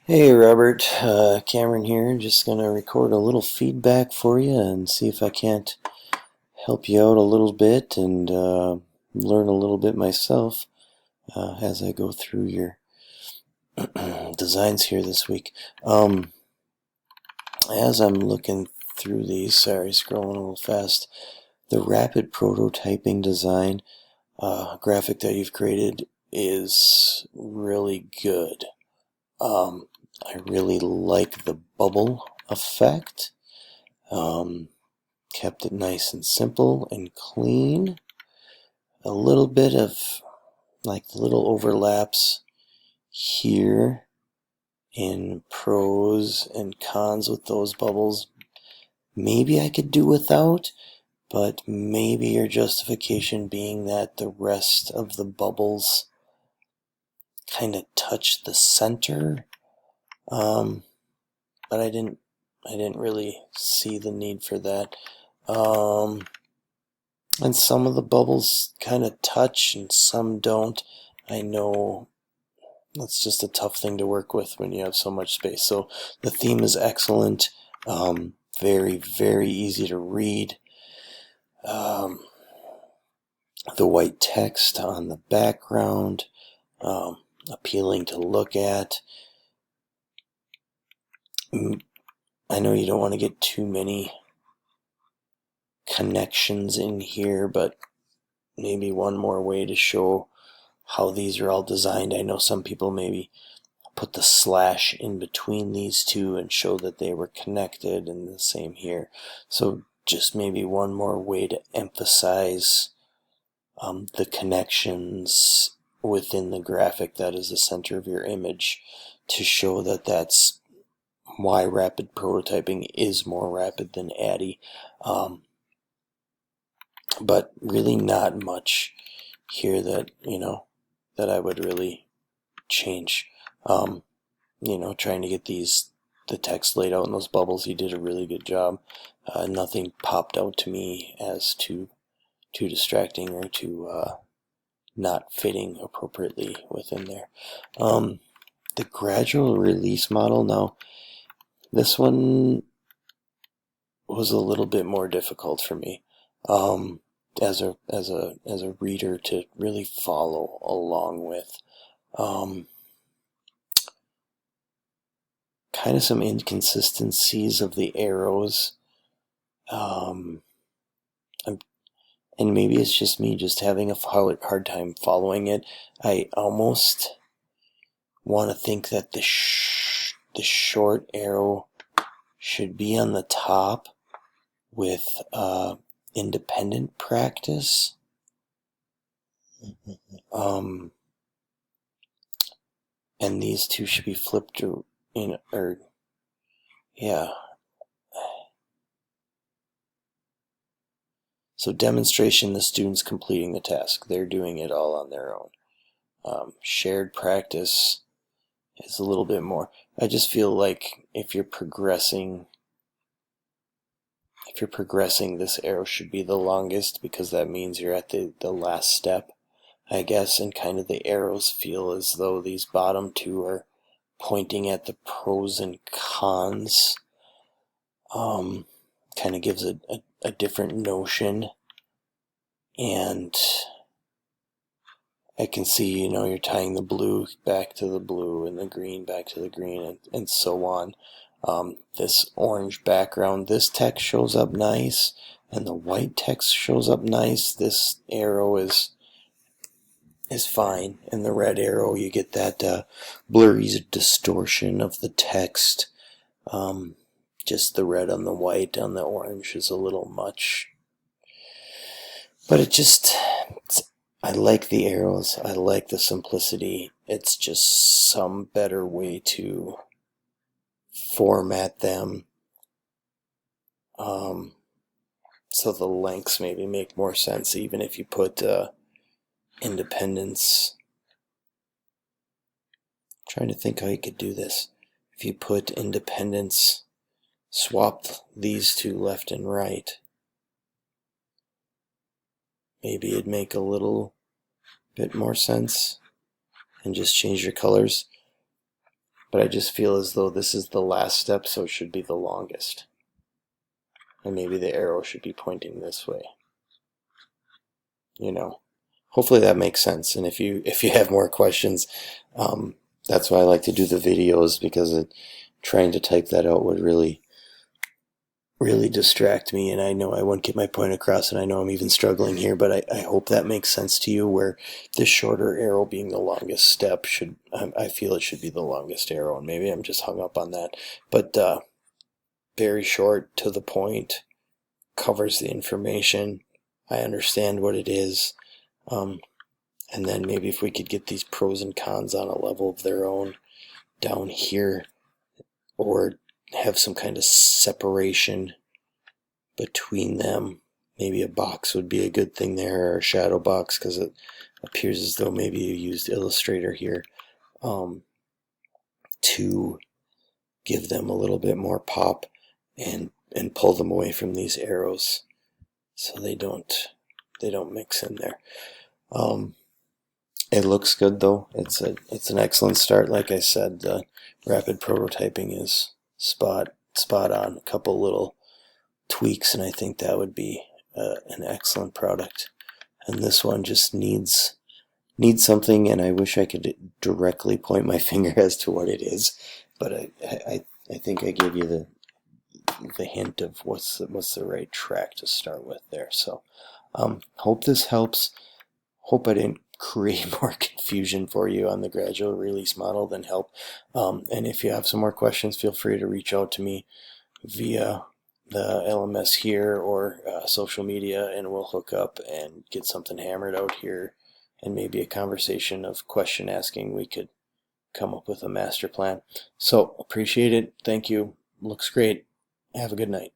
Hey Robert, Cameron here. Just gonna record a little feedback for you and see if I can't help you out a little bit and learn a little bit myself as I go through your designs here this week. As I'm looking through these, sorry, scrolling a little fast, the rapid prototyping design graphic that you've created is really good. I really like the bubble effect. Kept it nice and simple and clean. A little bit of like the little overlaps here in pros and cons with those bubbles. Maybe I could do without, but maybe your justification being that the rest of the bubbles kind of touch the center. But I didn't really see the need for that. And some of the bubbles kind of touch and some don't. I know that's just a tough thing to work with when you have so much space. So the theme is excellent. Very, very easy to read. The white text on the background, appealing to look at. I know you don't want to get too many connections in here, but maybe one more way to show how these are all designed. I know some people maybe put the slash in between these two and show that they were connected, and the same here. So just maybe one more way to emphasize the connections within the graphic that is the center of your image, to show that that's why rapid prototyping is more rapid than ADDI. But really not much here that that I would really change. Trying to get the text laid out in those bubbles, he did a really good job. Nothing popped out to me as too distracting or too not fitting appropriately within there. The gradual release model, now this one was a little bit more difficult for me. As a reader to really follow along with. Kind of some inconsistencies of the arrows. And maybe it's just me just having a hard time following it. I almost want to think that the short arrow should be on the top with independent practice. And these two should be flipped yeah. So demonstration, the students completing the task. They're doing it all on their own. Shared practice is a little bit more. I just feel like if you're progressing, this arrow should be the longest, because that means you're at the last step, I guess, and kind of the arrows feel as though these bottom two are pointing at the pros and cons. Kind of gives a different notion. And I can see, you're tying the blue back to the blue and the green back to the green, and so on. This orange background, this text shows up nice, and the white text shows up nice. This arrow is fine, and the red arrow, you get that blurry distortion of the text. Just the red on the white on the orange is a little much. But I like the arrows. I like the simplicity. It's just some better way to format them. So the lengths maybe make more sense, even if you put independence. I'm trying to think how you could do this. If you put independence, swap these two left and right, maybe it'd make a little bit more sense, and just change your colors. but I just feel as though this is the last step, so it should be the longest. And maybe the arrow should be pointing this way. Hopefully that makes sense. And if you have more questions, that's why I like to do the videos, because trying to type that out would really distract me, and I know I won't get my point across, and I know I'm even struggling here, but I hope that makes sense to you, where the shorter arrow being the longest step I feel it should be the longest arrow, and maybe I'm just hung up on that. But very short, to the point, covers the information. I understand what it is. And then maybe if we could get these pros and cons on a level of their own down here, or have some kind of separation between them. Maybe a box would be a good thing there, or a shadow box, because it appears as though maybe you used Illustrator here to give them a little bit more pop and pull them away from these arrows so they don't mix in there. It looks good though. It's an excellent start. Like I said, the rapid prototyping is spot on. A couple little tweaks, and I think that would be an excellent product. And this one just needs something, and I wish I could directly point my finger as to what it is, but I think I gave you the hint of what's the right track to start with there. So hope this helps. Hope I didn't create more confusion for you on the gradual release model than help. And if you have some more questions, feel free to reach out to me via the LMS here or social media, and we'll hook up and get something hammered out here, and maybe a conversation of question asking. We could come up with a master plan. So appreciate it. Thank you. Looks great. Have a good night.